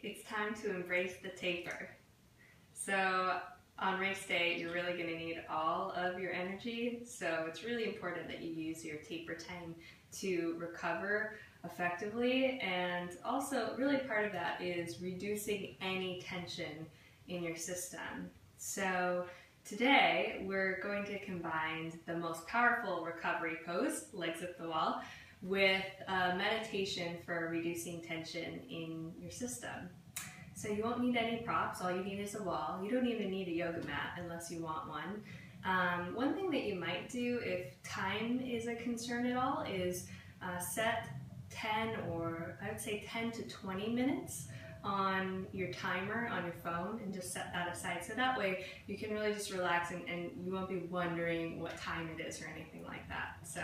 It's time to embrace the taper. So on race day, you're really going to need all of your energy. So it's really important that you use your taper time to recover effectively. And also, really part of that is reducing any tension in your system. So today, we're going to combine the most powerful recovery pose, legs up the wall, with a meditation for reducing tension in your system. So you won't need any props, all you need is a wall. You don't even need a yoga mat unless you want one. One thing that you might do if time is a concern at all is set 10 or I would say 10 to 20 minutes on your timer on your phone and just set that aside. So that way you can really just relax and you won't be wondering what time it is or anything like that. So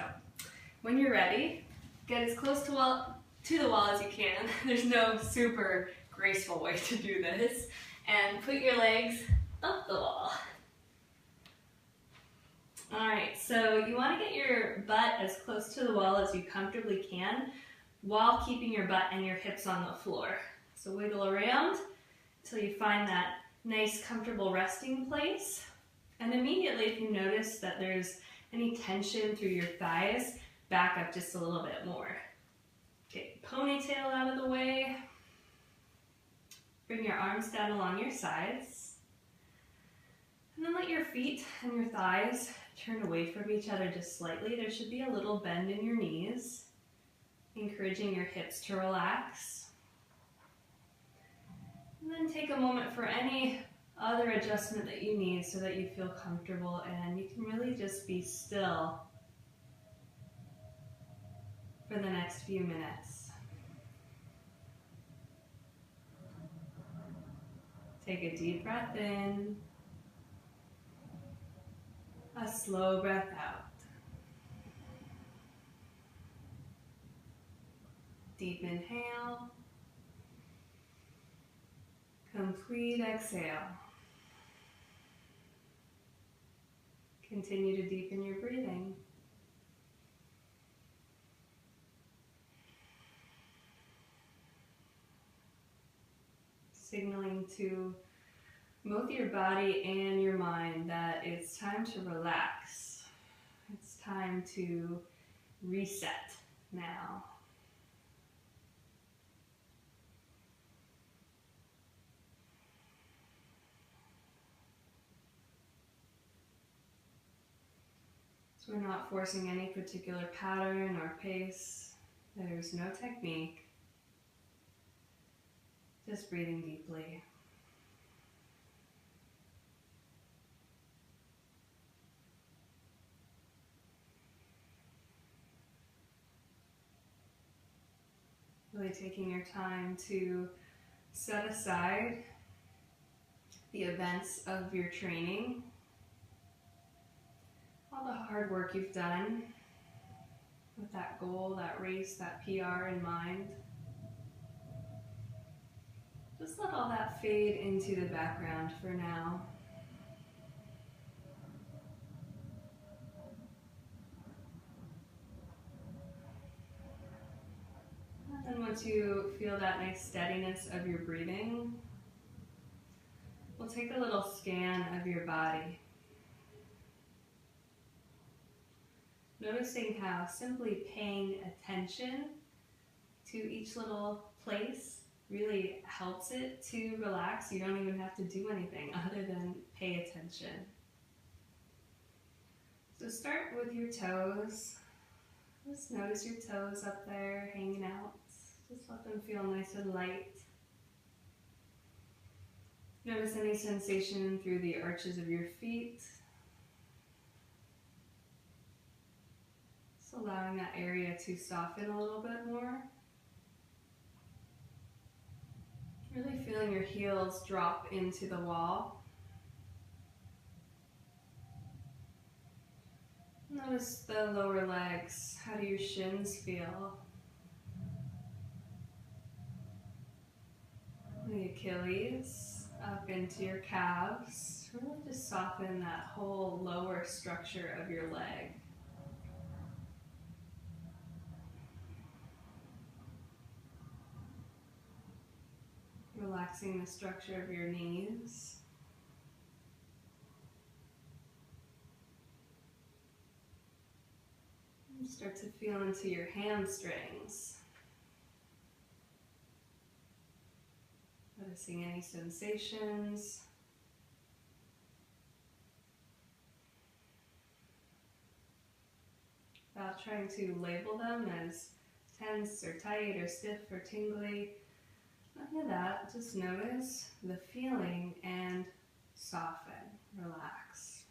when you're ready, get as close to the wall as you can. There's no super graceful way to do this. And put your legs up the wall. Alright, so you want to get your butt as close to the wall as you comfortably can while keeping your butt and your hips on the floor. So wiggle around until you find that nice comfortable resting place. And immediately if you notice that there's any tension through your thighs, back up just a little bit more. Get your ponytail out of the way. Bring your arms down along your sides. And then let your feet and your thighs turn away from each other just slightly. There should be a little bend in your knees, encouraging your hips to relax. And then take a moment for any other adjustment that you need so that you feel comfortable and you can really just be still for the next few minutes. Take a deep breath in, a slow breath out. Deep inhale, complete exhale. Continue to deepen your breathing. Signaling to both your body and your mind that it's time to relax. It's time to reset now. So we're not forcing any particular pattern or pace. There's no technique. Just breathing deeply. Really taking your time to set aside the events of your training, all the hard work you've done with that goal, that race, that PR in mind. Just let all that fade into the background for now. And then once you feel that nice steadiness of your breathing, we'll take a little scan of your body. Noticing how simply paying attention to each little place really helps it to relax. You don't even have to do anything other than pay attention. So start with your toes. Just notice your toes up there hanging out. Just let them feel nice and light. Notice any sensation through the arches of your feet. Just allowing that area to soften a little bit more. Really feeling your heels drop into the wall. Notice the lower legs. How do your shins feel? The Achilles up into your calves. Really just soften that whole lower structure of your leg. relaxing the structure of your knees. And start to feel into your hamstrings. Noticing any sensations. Without trying to label them as tense or tight or stiff or tingly. None of that. Just notice the feeling and soften, relax.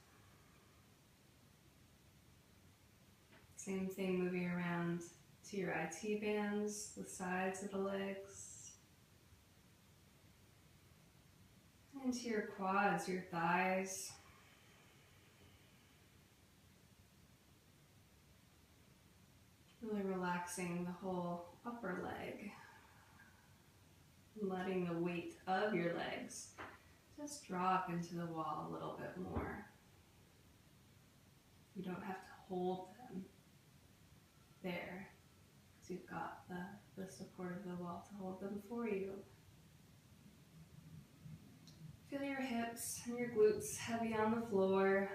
Same thing moving around to your IT bands, the sides of the legs. Into your quads, your thighs. Really relaxing the whole upper leg. Letting the weight of your legs just drop into the wall a little bit more. You don't have to hold them there because you've got the support of the wall to hold them for you. Feel your hips and your glutes heavy on the floor.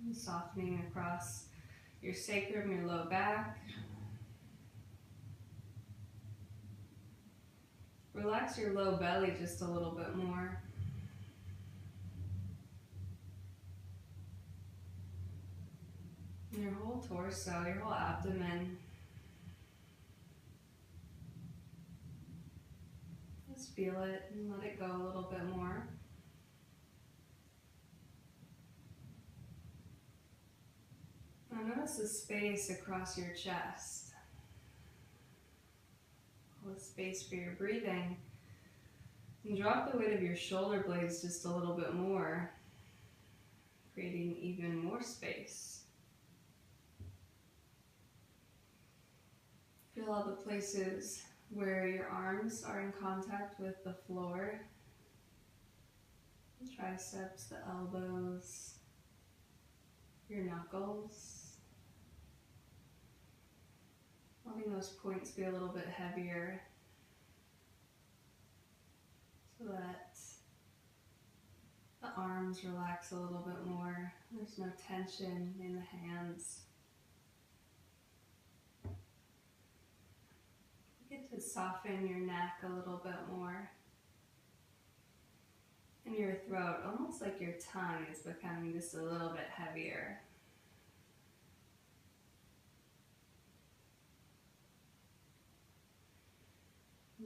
And softening across your sacrum, your low back. Relax your low belly just a little bit more. Your whole torso, your whole abdomen. Just feel it and let it go a little bit more. Now notice the space across your chest. Hold the space for your breathing. And drop the weight of your shoulder blades just a little bit more, creating even more space. Feel all the places where your arms are in contact with the floor. The triceps, the elbows, your knuckles. Letting those points be a little bit heavier so that the arms relax a little bit more. There's no tension in the hands. Get to soften your neck a little bit more. And your throat, almost like your tongue is becoming just a little bit heavier.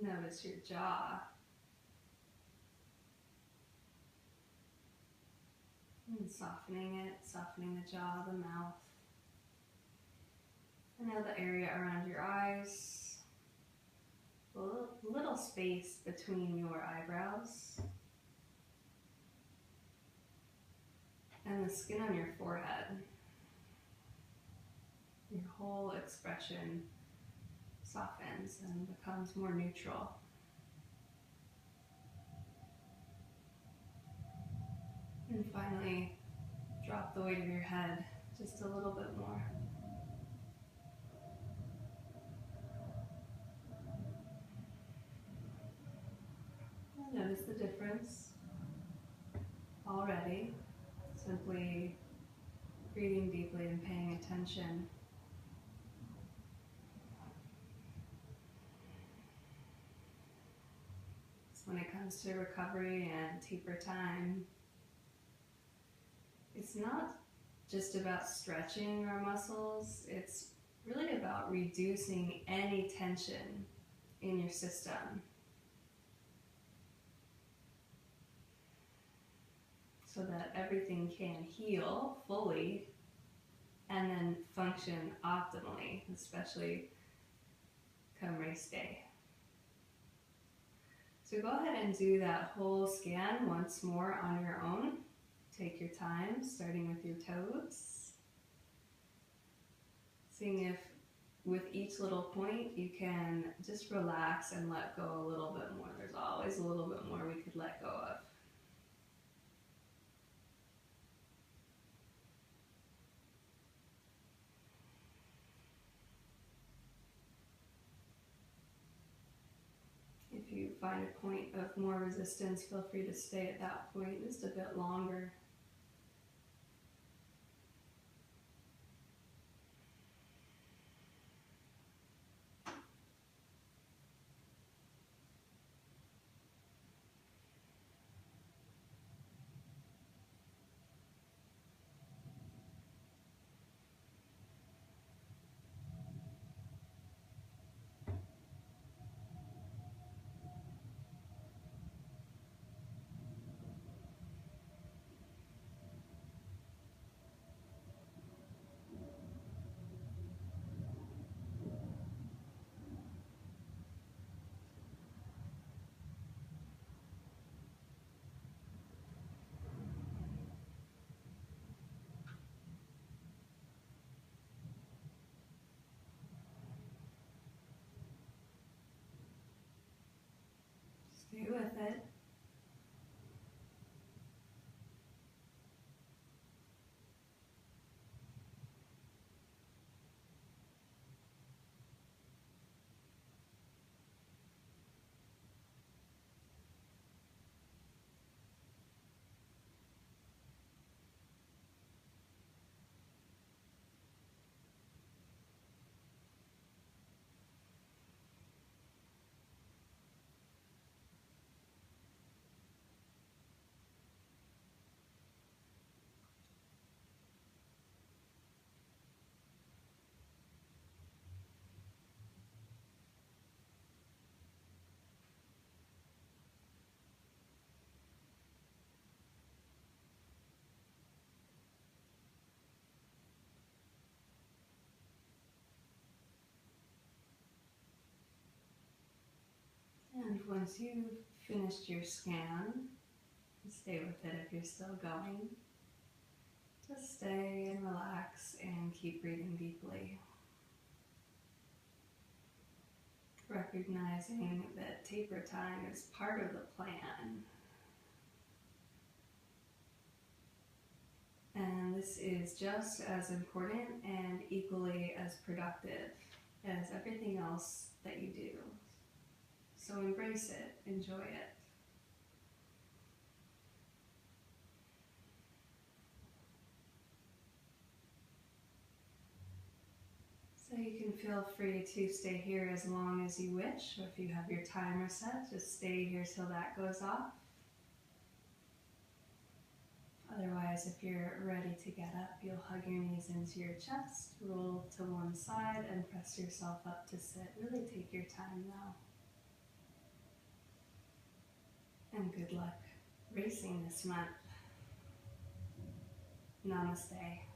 Notice your jaw. And softening it, softening the jaw, the mouth. And now the area around your eyes. A little space between your eyebrows. And the skin on your forehead. Your whole expression softens and becomes more neutral. And finally, drop the weight of your head just a little bit more. And notice the difference already. Simply breathing deeply and paying attention. When it comes to recovery and taper time, it's not just about stretching our muscles, it's really about reducing any tension in your system so that everything can heal fully and then function optimally, especially come race day. So go ahead and do that whole scan once more on your own. Take your time, starting with your toes. Seeing if with each little point you can just relax and let go a little bit more. There's always a little bit more we could let go of. If you find a point of more resistance, feel free to stay at that point just a bit longer. Stay with it. And once you've finished your scan, stay with it if you're still going. Just stay and relax and keep breathing deeply. Recognizing that taper time is part of the plan. And this is just as important and equally as productive as everything else that you do. So embrace it, enjoy it. So you can feel free to stay here as long as you wish, or if you have your timer set, just stay here till that goes off. Otherwise, if you're ready to get up, you'll hug your knees into your chest, roll to one side, and press yourself up to sit. Really take your time now. And good luck racing this month. Namaste.